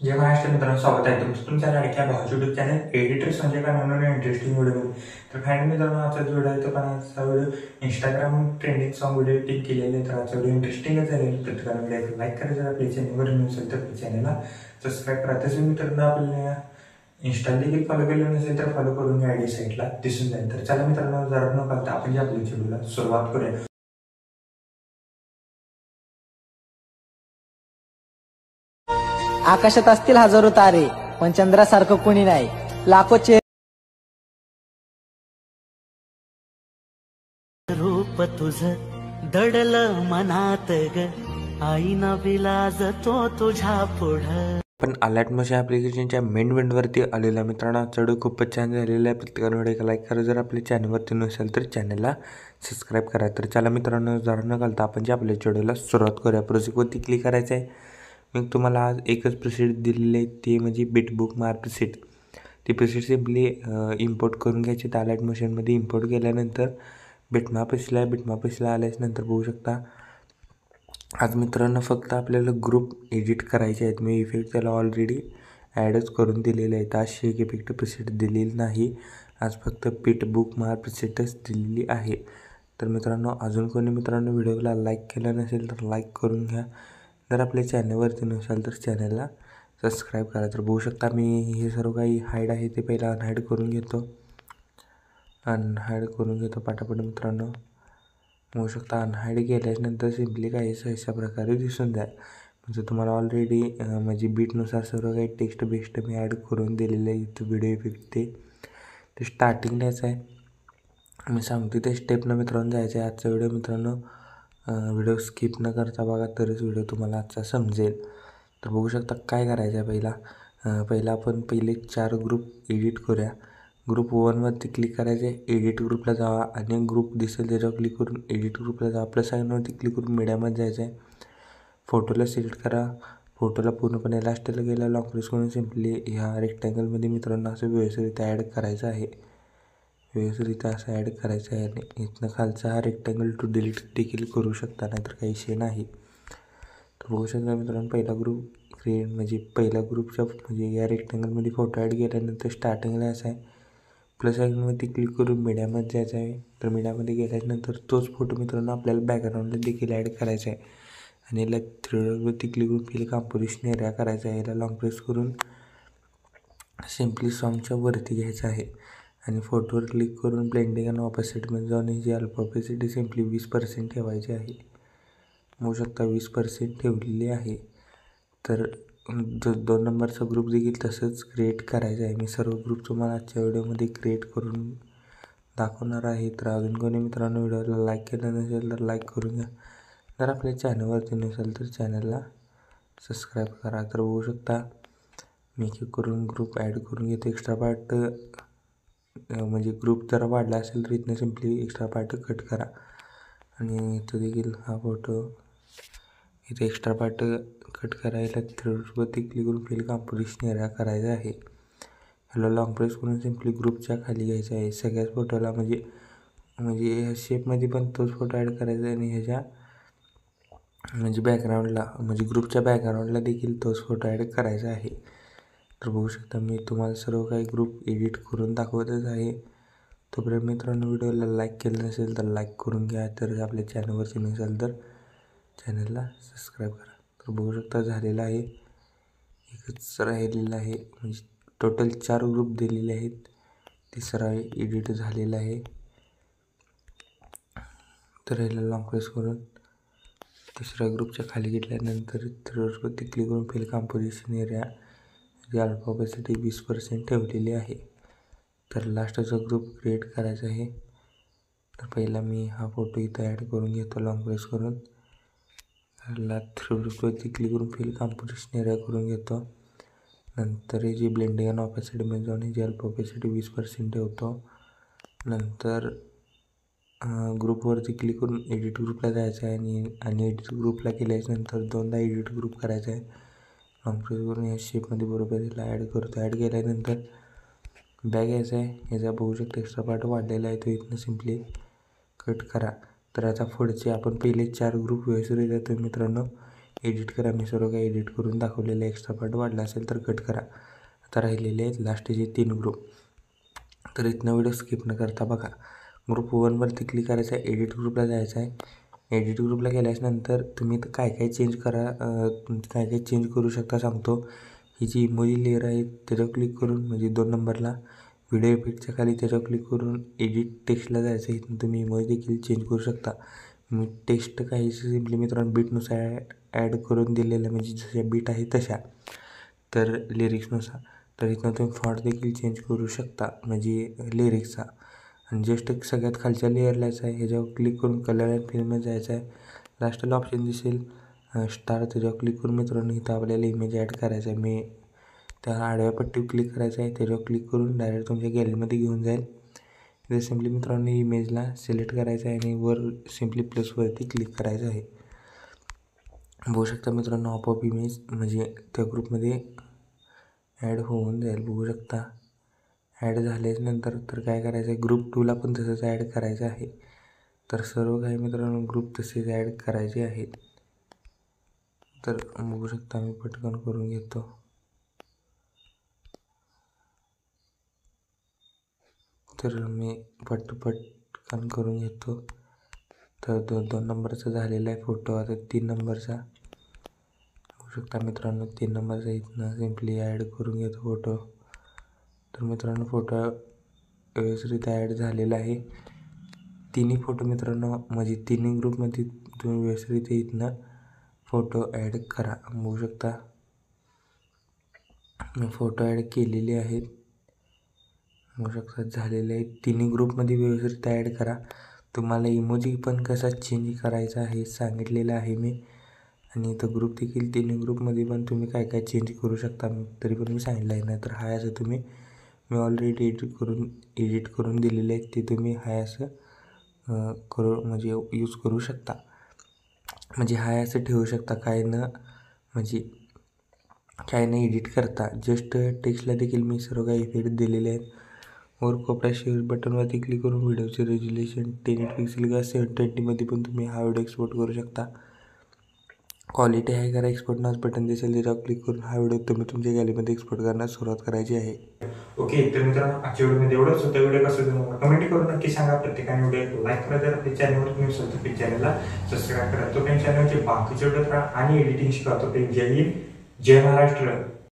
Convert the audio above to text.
जय महाराष्ट्र मित्रांनो, स्वागत आहे तुमचं तुमच्या लाडक्या भावाच्या यूट्यूब चॅनल एडिटर्स म्हणजे काय म्हणून इंटरेस्टिंग व्हिडिओ. तर फायनली मित्रांनो, आजचा व्हिडिओ आहे तो पण आजचा video Instagram trending song video tick केलेले. तर आजचा व्हिडिओ इंटरेस्टिंगच झालेला. प्रत्येकाला व्हिडिओ लाईक करायचं, आपल्या चॅनलवर नसेल तर चॅनलला सबस्क्राईब करा. तसेच मित्रांनो, आपल्याला इंस्टा देखील फॉलो केलं नसेल तर फॉलो करून आयडी साईडला दिसून जाईल. तर चला मित्रांनो, जरा न करता आपण जे आपल्या व्हिडिओला सुरुवात करूया. आकाशात असतील हजारो तारे पण चंद्रासारखं कोणी नाही. लाखो रूप तुझ दडलं मनात ग, आईना विलाज तो तुझ्या पुढं. पण अलर्ट मोशन ॲप्लिकेशनच्या मेन विंडोवरती आलेला मित्रांनो, व्हिडिओ खूपच छान झालेला आहे. प्रत्येकाने व्हिडिओ लाईक करा. जर आपल्या चॅनलवरती नसेल तर चॅनलला सबस्क्राईब करा. तर चला मित्रांनो, जरा न घालता आपण जे आपल्या व्हिडिओला सुरुवात करूया. प्रोजेक्टवरती क्लिक करायचं आहे. मग तुम्हाला आज एकच प्रिसेट दिलेले आहे, ते म्हणजे बिटबुक मार्क प्रिसेट. ती प्रिसेट सिम्पली इम्पोर्ट करून घ्यायची. तर अलर्ट मोशनमध्ये इम्पोर्ट केल्यानंतर बिटमापेसला आल्याच नंतर बघू शकता. आज मित्रांनो फक्त आपल्याला ग्रुप एडिट करायचे आहेत. मी इफेक्ट त्याला ऑलरेडी ॲडच करून दिलेले आहेत. आज शेक इफेक्ट प्रिसेट दिलेली नाही. आज फक्त बिटबुक मार्क प्रिसेटच दिलेली आहे. तर मित्रांनो, अजून कोणी मित्रांनो व्हिडिओला लाईक केला नसेल तर लाईक करून घ्या. जर आपल्या चॅनलवरती नसाल तर चॅनलला सबस्क्राईब करा. तर बघू शकता मी हे सर्व काही हाईड आहे ते पहिला अनहाईड करून घेतो. पटापट मित्रांनो. होऊ शकता अनहाईड केल्यानंतर सिम्पली काही अशा प्रकारे दिसून जाईल. म्हणजे तुम्हाला ऑलरेडी म्हणजे बीटनुसार सर्व काही टेक्स्ट बेस्ट मी ॲड करून दिलेलं आहे. इथं व्हिडिओ इफेक्ट ते स्टार्टिंग द्यायचं आहे. मी सांगतो ते स्टेपनं मित्रांनो जायचं आहे. आजचा व्हिडिओ मित्रांनो व्हिडिओ स्किप न करता बघा, तरच व्हिडिओ तुम्हाला आजचा समजेल. तर बघू शकता काय करायचं आहे. पहिला आपण 4 ग्रुप एडिट करूया. ग्रुप 1वरती क्लिक करायचं आहे. एडिट ग्रुपला जावा आणि ग्रुप दिसेल त्याच्यावर क्लिक करून एडिट ग्रुपला जावा. प्लस आयकॉनवरती क्लिक करून मीडियामध्ये जायचं आहे. फोटोला सिलेक्ट करा. फोटोला पूर्णपणे लास्टला गेला लॉंग प्रेस करून सिम्पली ह्या रेक्टँगलमध्ये मित्रांनो असं व्यवस्थितरित्या ॲड करायचं आहे. व्यवस्थितरित्या असं ॲड करायचं आहे. आणि इथनं खालचा हा रेक्टँगल टू डिलीट देखील करू शकता, नाहीतर काही विषय नाही. तर बघू शकता मित्रांनो, पहिला ग्रुप क्रिएट म्हणजे पहिल्या ग्रुपच्या म्हणजे या रेक्टँगलमध्ये फोटो ॲड केल्यानंतर स्टार्टिंगला असं आहे. प्लस आयकॉनवरती क्लिक करून मीडियामध्ये जायचं आहे. तर मीडियामध्ये गेल्यानंतर तोच फोटो मित्रांनो आपल्याला बॅकग्राऊंडला देखील ॲड करायचा आहे. आणि याला 3 क्लिक करून फिल कंपोजिशन एरिया करायचा आहे. याला लॉंग प्रेस करून सिम्पली सॉन्गच्या वरती घ्यायचं आहे. आणि फोटोवर क्लिक करून ब्लेंडिंग आणि ऑपोसिटमध्ये जाऊन ही जी अल्फा ऑपोसिटी सिम्पली 20% ठेवायची आहे. होऊ शकता 20% ठेवलेली आहे. तर 2 नंबरचा ग्रुप देखील तसंच क्रिएट करायचं आहे. मी सर्व ग्रुप तुम्हाला आजच्या व्हिडिओमध्ये क्रिएट करून दाखवणार आहे. तर अजून कोणी मित्रांनो व्हिडिओला लाईक केलं नसेल तर लाईक करून घ्या. जर आपल्या चॅनलवरती नसेल तर चॅनलला सबस्क्राईब करा. तर बघू शकता मी एक करून ग्रुप ॲड करून घेतो. एक्स्ट्रा पार्ट म्हणजे ग्रुप जर वाढला असेल तर इथनं सिम्पली एक्स्ट्रा पार्ट कट करा. आणि इथं देखील हा फोटो इथे एक्स्ट्रा पार्ट कट करायला 3वरती क्लिक करून फिल कंपोजिशन एरिया करायचा आहे. ह्याला लॉंग प्रेस करून सिम्पली ग्रुपच्या खाली घ्यायचं आहे. सगळ्याच फोटोला म्हणजे ह्या शेपमध्ये पण तोच फोटो ॲड करायचा आहे. आणि ह्याच्या म्हणजे बॅकग्राऊंडला म्हणजे ग्रुपच्या बॅकग्राऊंडला देखील तोच फोटो ॲड करायचा आहे. तर बघू शकता मी तुम्हाला सर्व काही ग्रुप एडिट करून दाखवतच आहे. तोपर्यंत मित्रांनो व्हिडिओला लाईक केलं नसेल तर लाईक करून घ्या. तर आपल्या चॅनलवरती नसेल तर चॅनलला सबस्क्राईब करा. तर बघू शकता झालेलं आहे. एकच राहिलेलं आहे. म्हणजे टोटल 4 ग्रुप दिलेले आहेत. तिसरा एडिट झालेला आहे. तर याला लॉंग प्रेस करून तिसऱ्या ग्रुपच्या खाली घेतल्यानंतर 3वरती क्लिक करून फिल कंपोजिशन एरिया जी अल्फा ऑपोसिटी 20% ठेवलेली आहे. तर लास्टचा ग्रुप क्रिएट करायचा आहे. तर पहिला मी हा फोटो इथं ॲड करून घेतो लॉंग प्रेस करून. ला 3वरती क्लिक करून फिल कंपोजिशन एरिया करून घेतो. नंतर ही जी ब्लेंडिंग आणि ऑपोसिटीमध्ये जाऊन ही जी अल्फा ऑपोसिटी 20% ठेवतो. नंतर ग्रुपवरती क्लिक करून एडिट ग्रुपला जायचं आहे. आणि एडिट ग्रुपला केल्याच्यानंतर 2दा एडिट ग्रुप करायचा आहे. लॉंग प्रेस करून या शेपमध्ये बरोबर याला ॲड करतो. ॲड केल्यानंतर बॅग यायचा आहे. याचा बघू शकता एक्स्ट्रा पार्ट वाढलेला आहे, तो इथनं सिम्पली कट करा. तर आता पुढचे आपण पहिले 4 ग्रुप व्यवस्थित येतात मित्रांनो एडिट करा. मी सर्व काही एडिट करून दाखवलेलं आहे. एक्स्ट्रा पार्ट वाढला असेल तर कट करा. आता राहिलेले आहेत लास्टचे 3 ग्रुप. तर इथनं व्हिडिओ स्किप न करता बघा. ग्रुप 1वरती क्लिक करायचं आहे. एडिट ग्रुपला जायचं आहे. एडिट ग्रुपला गेल्यानंतर तुम्ही काय काय चेंज करू शकता सांगतो. ही जी इमोजी लेअर आहे त्याच्यावर क्लिक करून म्हणजे 2 नंबरला व्हिडिओ इफेक्टच्या खाली त्याच्यावर क्लिक करून एडिट टेक्स्टला जायचं. इथून तुम्ही इमोजी देखील चेंज करू शकता. मी टेक्स्ट काही सिम्पली मित्रांनो बीटनुसार ॲड करून दिलेलं म्हणजे जशा बीट आहे तशा, तर लिरिक्सनुसार. तर इथनं तुम्ही फॉन्ट देखील चेंज करू शकता म्हणजे लिरिक्सचा. आणि जस्ट सगळ्यात खालच्या लेअरलाच आहे. ह्याच्यावर क्लिक करून कलर अँड फिल्ममध्ये जायचं आहे. लास्टला ऑप्शन दिसेल स्टार, त्याच्यावर क्लिक करून मित्रांनो इथं आपल्याला इमेज ॲड करायचा आहे. मी त्या आडव्या पट्टीवर क्लिक करायचं आहे. त्याच्यावर क्लिक करून डायरेक्ट तुमच्या गॅलरीमध्ये घेऊन जाईल. इथे सिम्पली मित्रांनो इमेजला सिलेक्ट करायचं आहे आणि वर सिम्पली प्लसवरती क्लिक करायचं आहे. बघू शकता मित्रांनो आपोआप इमेज म्हणजे त्या ग्रुपमध्ये ॲड होऊन जाईल. बघू शकता ॲड झाल्यानंतर तर काय करायचं आहे, ग्रुप 2ला पण तसंच ॲड करायचं आहे. तर सर्व काही मित्रांनो ग्रुप तसेच ॲड करायचे आहेत. तर बघू शकता मी पटकन करून घेतो. तर मी पटकन करून घेतो. तर 2 नंबरचा झालेला आहे फोटो. आता 3 नंबरचा बघू शकता मित्रांनो. 3 नंबरचा इथनं सिम्पली ॲड करून घेतो फोटो. तर मित्रांनो फोटो व्यवस्थित ॲड झालेला आहे. तिन्ही फोटो मित्रांनो म्हणजे तिन्ही ग्रुपमध्ये तुम्ही व्यवस्थित इथनं फोटो ॲड करा. बघू शकता मी फोटो ॲड केलेले आहेत. बघू शकता झालेले आहे. तिन्ही ग्रुपमध्ये व्यवस्थित ॲड करा. तुम्हाला इमोजी पण कसा चेंज करायचा आहे सांगितलेलं आहे मी. आणि इथं ग्रुप देखील तिन्ही ग्रुपमध्ये पण तुम्ही काय काय चेंज करू शकता तरी पण मी सांगितलं आहे. नाही तर हाय असं तुम्ही मी ऑलरेडी एडिट करून दिलेले आहेत ते तुम्ही हाय असं म्हणजे यूज करू शकता. म्हणजे हाय असं ठेवू शकता. काय न एडिट करता जस्ट टेक्स्टला देखील मी सर्व काही इफेक्ट दिलेले आहेत. वर कोपऱ्यात शेअर बटनवरती क्लिक करून व्हिडिओचे रेझोल्यूशन 1080 पिक्सेल किंवा 720मध्ये पण तुम्ही हा व्हिडिओ एक्सपोर्ट करू शकता. क्वालिटी आहे करा एक्सपोर्ट नाच बटन दिसेल त्याच्यावर क्लिक करून हा व्हिडिओ तुम्ही तुमच्या गॅलरीमध्ये एक्सपोर्ट करण्यास सुरुवात करायची आहे. ओके, तर मित्रांनो आजच्या व्हिडिओमध्ये एवढंच होतं. व्हिडिओ कसं तुम्हाला कमेंट करून नक्की सांगा. प्रत्येकाने व्हिडिओ लाईक करा. जर आपल्या चॅनलवर तुम्ही असेल तर चॅनलला सबस्क्राईब करा. तो पण चॅनलचे बाकीचे व्हिडिओ आणि एडिटिंग शिकवतो. जय हिंद, जय महाराष्ट्र.